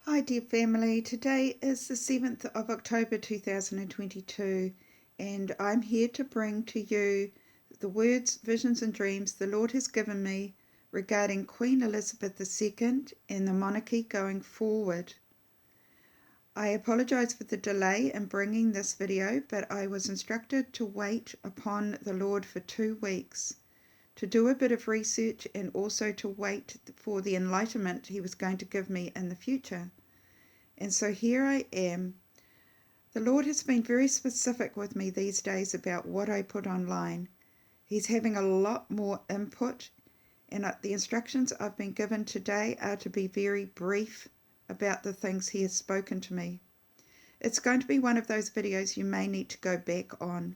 Hi dear family, today is the 7th of October 2022 and I'm here to bring to you the words, visions and dreams the Lord has given me regarding Queen Elizabeth II and the monarchy going forward. I apologise for the delay in bringing this video, but I was instructed to wait upon the Lord for 2 weeks to do a bit of research and also to wait for the enlightenment he was going to give me in the future. And so here I am. The Lord has been very specific with me these days about what I put online. He's having a lot more input, and the instructions I've been given today are to be very brief about the things he has spoken to me. It's going to be one of those videos you may need to go back on,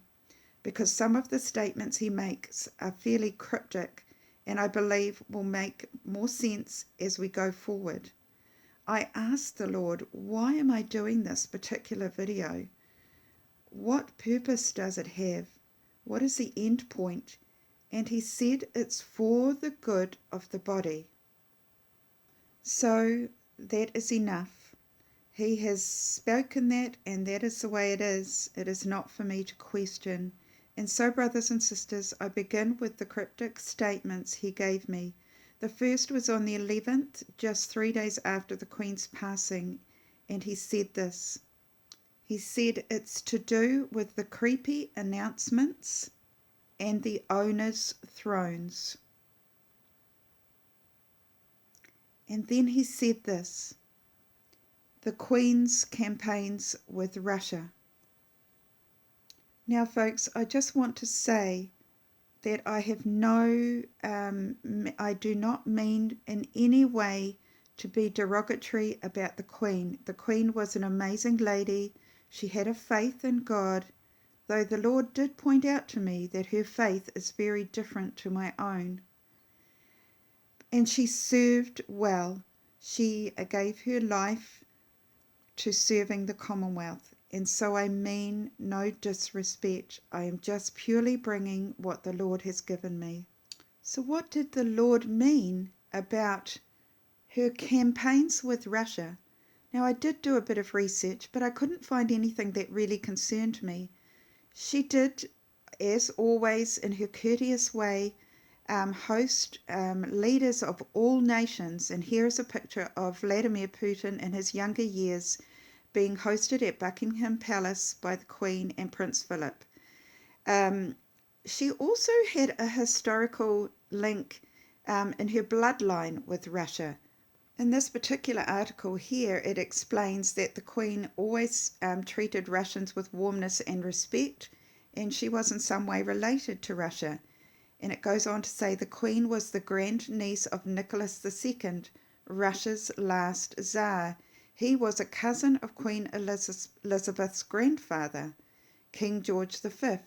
because some of the statements he makes are fairly cryptic and I believe will make more sense as we go forward. I asked the Lord, why am I doing this particular video? What purpose does it have? What is the end point? And he said it's for the good of the body. So that is enough. He has spoken that, and that is the way it is. It is not for me to question. And so, brothers and sisters, I begin with the cryptic statements he gave me. The first was on the 11th, just 3 days after the Queen's passing, and he said this. He said it's to do with the creepy announcements and the owners' thrones. And then he said this, the Queen's campaigns with Russia. Now, folks, I just want to say that I have I do not mean in any way to be derogatory about the Queen. The Queen was an amazing lady. She had a faith in God, though the Lord did point out to me that her faith is very different to my own. And she served well. She gave her life to serving the Commonwealth. And so I mean no disrespect. I am just purely bringing what the Lord has given me. So what did the Lord mean about her campaigns with Russia? Now, I did do a bit of research, but I couldn't find anything that really concerned me. She did, as always, in her courteous way, host leaders of all nations. And here is a picture of Vladimir Putin in his younger years being hosted at Buckingham Palace by the Queen and Prince Philip. She also had a historical link in her bloodline with Russia. In this particular article here, it explains that the Queen always treated Russians with warmness and respect, and she was in some way related to Russia. And it goes on to say the Queen was the grandniece of Nicholas II, Russia's last Tsar. He was a cousin of Queen Elizabeth's grandfather, King George V.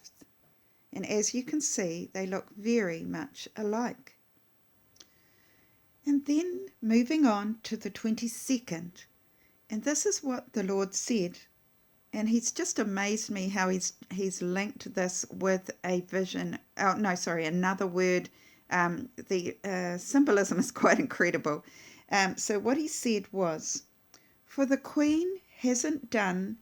And as you can see, they look very much alike. And then moving on to the 22nd, and this is what the Lord said. And he's just amazed me how he's linked this with a vision. Oh, no, sorry, another word. The symbolism is quite incredible. So what he said was, for what the Queen hasn't done,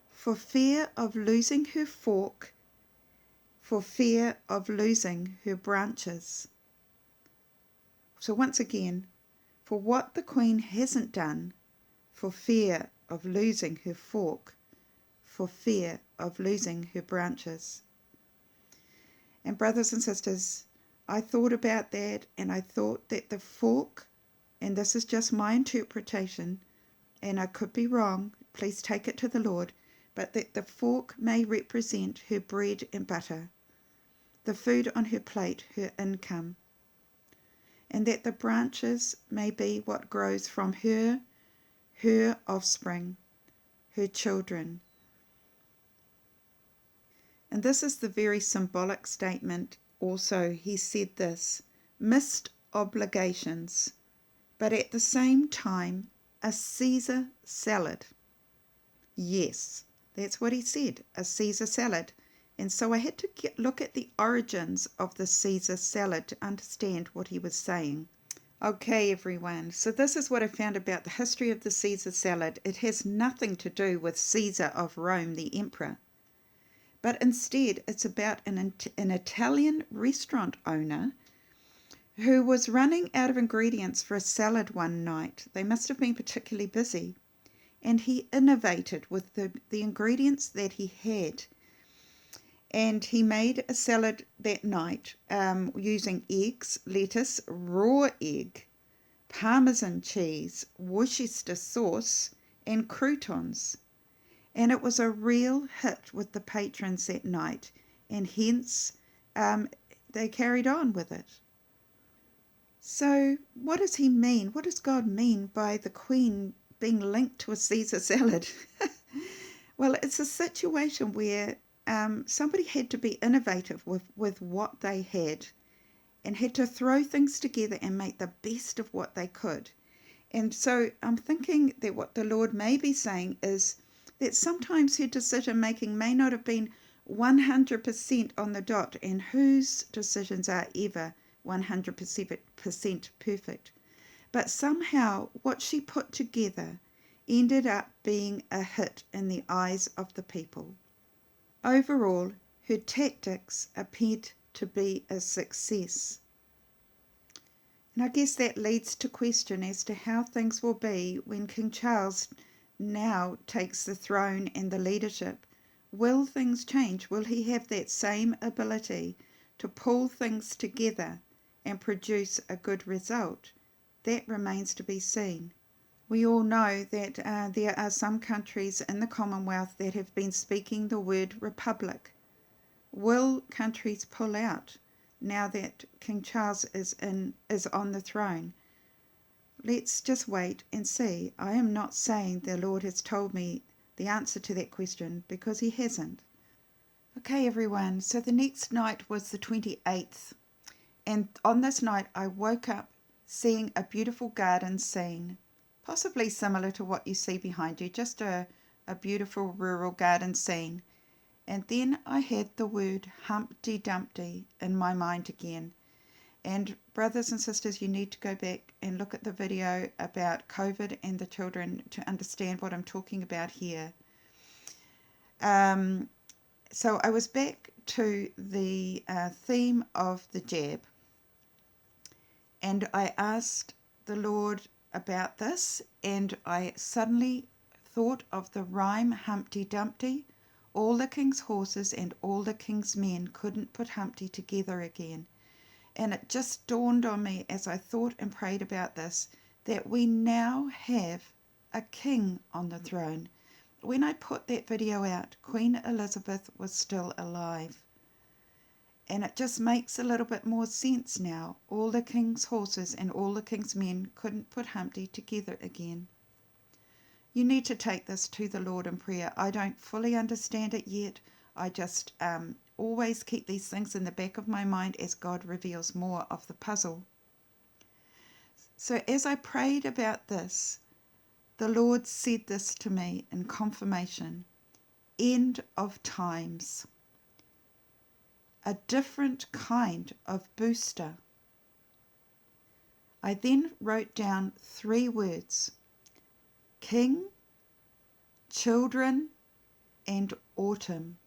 for fear of losing her fork, for fear of losing her branches. So once again, for what the Queen hasn't done, for fear of losing her fork, for fear of losing her branches. And brothers and sisters, I thought about that, and I thought that the fork, and this is just my interpretation, and I could be wrong, please take it to the Lord, but that the fork may represent her bread and butter, the food on her plate, her income, and that the branches may be what grows from her offspring, her children. And this is the very symbolic statement. Also, he said this, missed obligations, but at the same time, a Caesar salad. Yes, that's what he said, a Caesar salad. And so I had to look at the origins of the Caesar salad to understand what he was saying. Okay, everyone. So this is what I found about the history of the Caesar salad. It has nothing to do with Caesar of Rome, the emperor, but instead it's about an Italian restaurant owner who was running out of ingredients for a salad one night. They must have been particularly busy. And he innovated with the ingredients that he had. And he made a salad that night using eggs, lettuce, raw egg, Parmesan cheese, Worcester sauce, and croutons. And it was a real hit with the patrons that night, and hence they carried on with it. So, what does he mean? What does God mean by the Queen being linked to a Caesar salad? Well, it's a situation where somebody had to be innovative with what they had and had to throw things together and make the best of what they could. And so I'm thinking that what the Lord may be saying is that sometimes her decision making may not have been 100% on the dot, and whose decisions are ever 100% perfect. But somehow what she put together ended up being a hit in the eyes of the people. Overall, her tactics appeared to be a success. And I guess that leads to question as to how things will be when King Charles now takes the throne and the leadership. Will things change? Will he have that same ability to pull things together and produce a good result? That remains to be seen. We all know that there are some countries in the Commonwealth that have been speaking the word republic. Will countries pull out now that King Charles is on the throne? Let's just wait and see. I am not saying the Lord has told me the answer to that question, because he hasn't. Okay, everyone, so the next night was the 28th, and on this night I woke up seeing a beautiful garden scene, possibly similar to what you see behind you, just a beautiful rural garden scene. And then I had the word Humpty Dumpty in my mind again. And brothers and sisters, you need to go back and look at the video about COVID and the children to understand what I'm talking about here. So I was back to the theme of the jab, and I asked the Lord about this, and I suddenly thought of the rhyme Humpty Dumpty. All the king's horses and all the king's men couldn't put Humpty together again. And it just dawned on me as I thought and prayed about this that we now have a king on the throne. When I put that video out, Queen Elizabeth was still alive. And it just makes a little bit more sense now. All the king's horses and all the king's men couldn't put Humpty together again. You need to take this to the Lord in prayer. I don't fully understand it yet. I just always keep these things in the back of my mind as God reveals more of the puzzle. So as I prayed about this, the Lord said this to me in confirmation: end of times. A different kind of booster. I then wrote down 3 words: king, children, and autumn.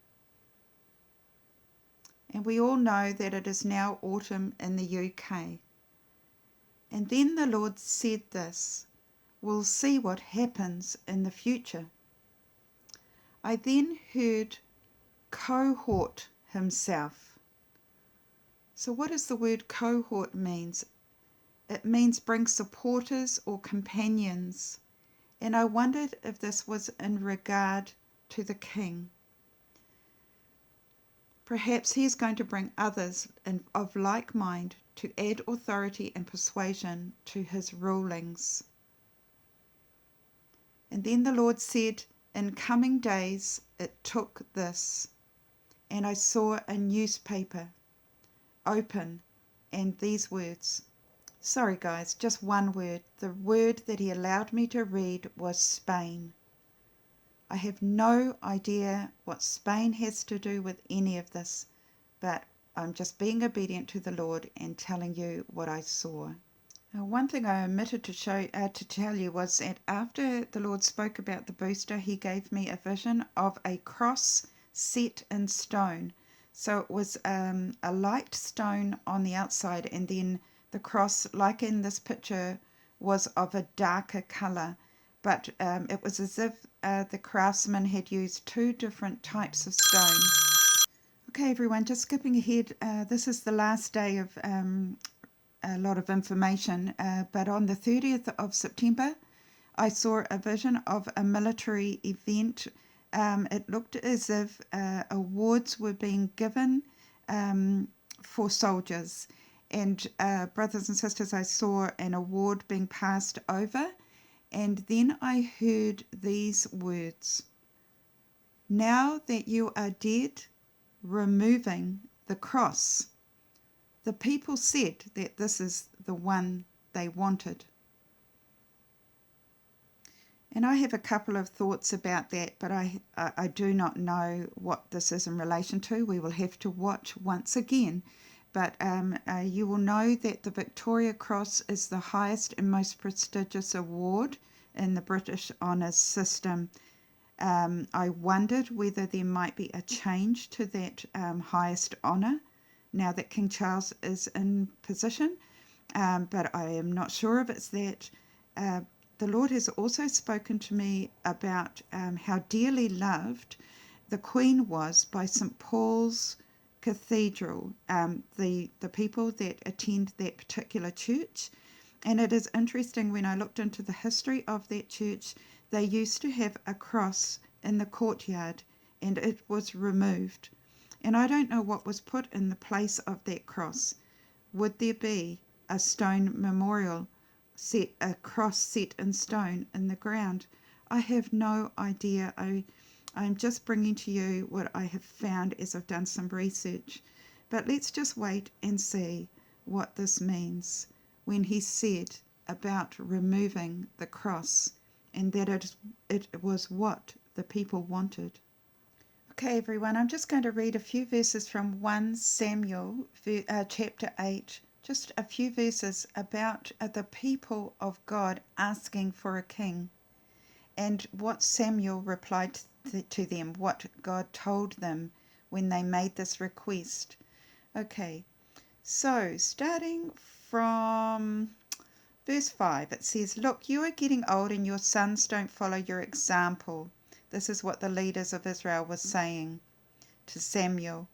And we all know that it is now autumn in the UK. And then the Lord said this: we'll see what happens in the future. I then heard cohort himself. So what does the word cohort means? It means bring supporters or companions. And I wondered if this was in regard to the king. Perhaps he is going to bring others of like mind to add authority and persuasion to his rulings. And then the Lord said, in coming days it took this. And I saw a newspaper open, and these words. Sorry guys, just one word. The word that he allowed me to read was Spain. I have no idea what Spain has to do with any of this, but I'm just being obedient to the Lord and telling you what I saw. One thing I omitted to tell you was that after the Lord spoke about the booster, He gave me a vision of a cross set in stone. So it was a light stone on the outside, and then the cross, like in this picture, was of a darker colour. But it was as if the craftsman had used two different types of stone. Okay, everyone, just skipping ahead. This is the last day of a lot of information, but on the 30th of September, I saw a vision of a military event. It looked as if awards were being given for soldiers. And brothers and sisters, I saw an award being passed over. And then I heard these words: "Now that you are dead, removing the cross." The people said that this is the one they wanted. And I have a couple of thoughts about that, but I do not know what this is in relation to. We will have to watch once again. But you will know that the Victoria Cross is the highest and most prestigious award in the British honours system. I wondered whether there might be a change to that highest honour now that King Charles is in position, but I am not sure if it's that. The Lord has also spoken to me about how dearly loved the Queen was by St. Paul's Cathedral, the people that attend that particular church. And it is interesting, when I looked into the history of that church, they used to have a cross in the courtyard and it was removed. And I don't know what was put in the place of that cross. Would there be a stone memorial, a cross set in stone in the ground? I have no idea. I'm just bringing to you what I have found as I've done some research. But let's just wait and see what this means when he said about removing the cross, and that it was what the people wanted. Okay, everyone, I'm just going to read a few verses from 1 Samuel chapter 8, just a few verses about the people of God asking for a king, and what Samuel replied to them, what God told them when they made this request. Okay, so starting from verse 5, it says, "Look, you are getting old and your sons don't follow your example." This is what the leaders of Israel were saying to Samuel.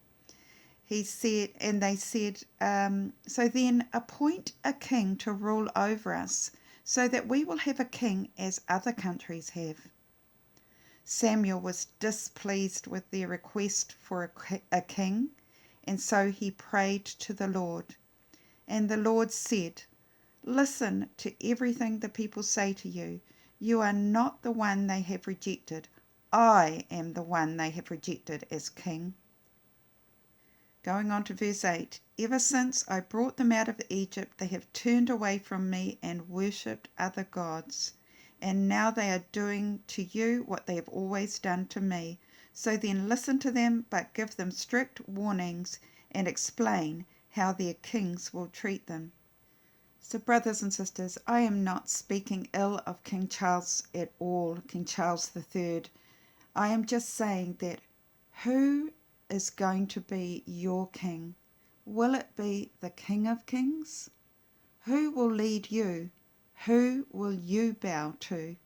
He said, and they said, "So then appoint a king to rule over us, so that we will have a king as other countries have." Samuel was displeased with their request for a king, and so he prayed to the Lord. And the Lord said, "Listen to everything the people say to you. You are not the one they have rejected. I am the one they have rejected as king." Going on to verse 8, "Ever since I brought them out of Egypt, they have turned away from me and worshipped other gods. And now they are doing to you what they have always done to me. So then listen to them, but give them strict warnings and explain how their kings will treat them." So, brothers and sisters, I am not speaking ill of King Charles at all, King Charles III. I am just saying that who is going to be your king? Will it be the King of Kings? Who will lead you? Who will you bow to?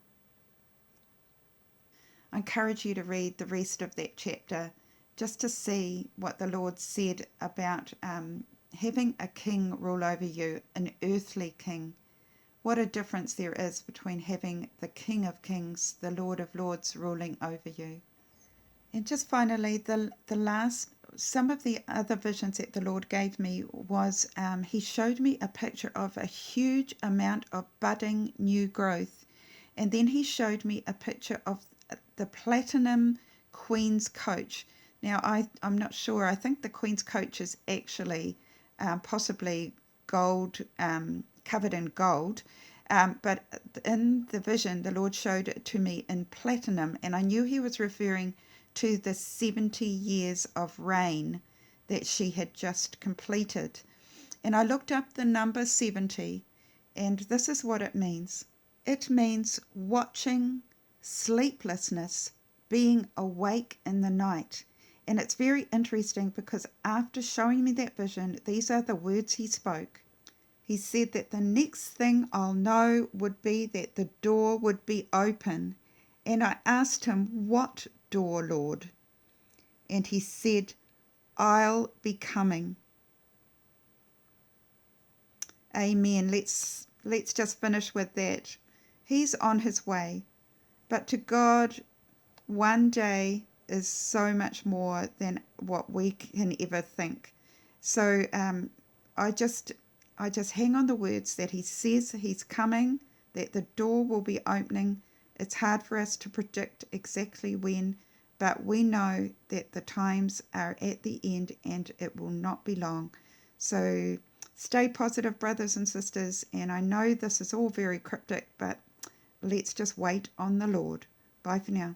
I encourage you to read the rest of that chapter just to see what the Lord said about having a king rule over you, an earthly king. What a difference there is between having the King of Kings, the Lord of Lords, ruling over you. And just finally, some of the other visions that the Lord gave me was he showed me a picture of a huge amount of budding new growth. And then he showed me a picture of the platinum Queen's coach. Now, I'm not sure. I think the Queen's coach is actually possibly gold, covered in gold. But in the vision, the Lord showed it to me in platinum, and I knew he was referring to the 70 years of reign that she had just completed. And I looked up the number 70, And this is what it means. It means watching, sleeplessness, being awake in the night. And it's very interesting because after showing me that vision, these are the words he spoke. He said that the next thing I'll know would be that the door would be open. And I asked him, "What door, Lord?" And he said, "I'll be coming." Amen. Let's just finish with that. He's on his way. But to God, one day is so much more than what we can ever think. So I just hang on the words that he says he's coming, that the door will be opening. It's hard for us to predict exactly when, but we know that the times are at the end and it will not be long. So stay positive, brothers and sisters. And I know this is all very cryptic, but let's just wait on the Lord. Bye for now.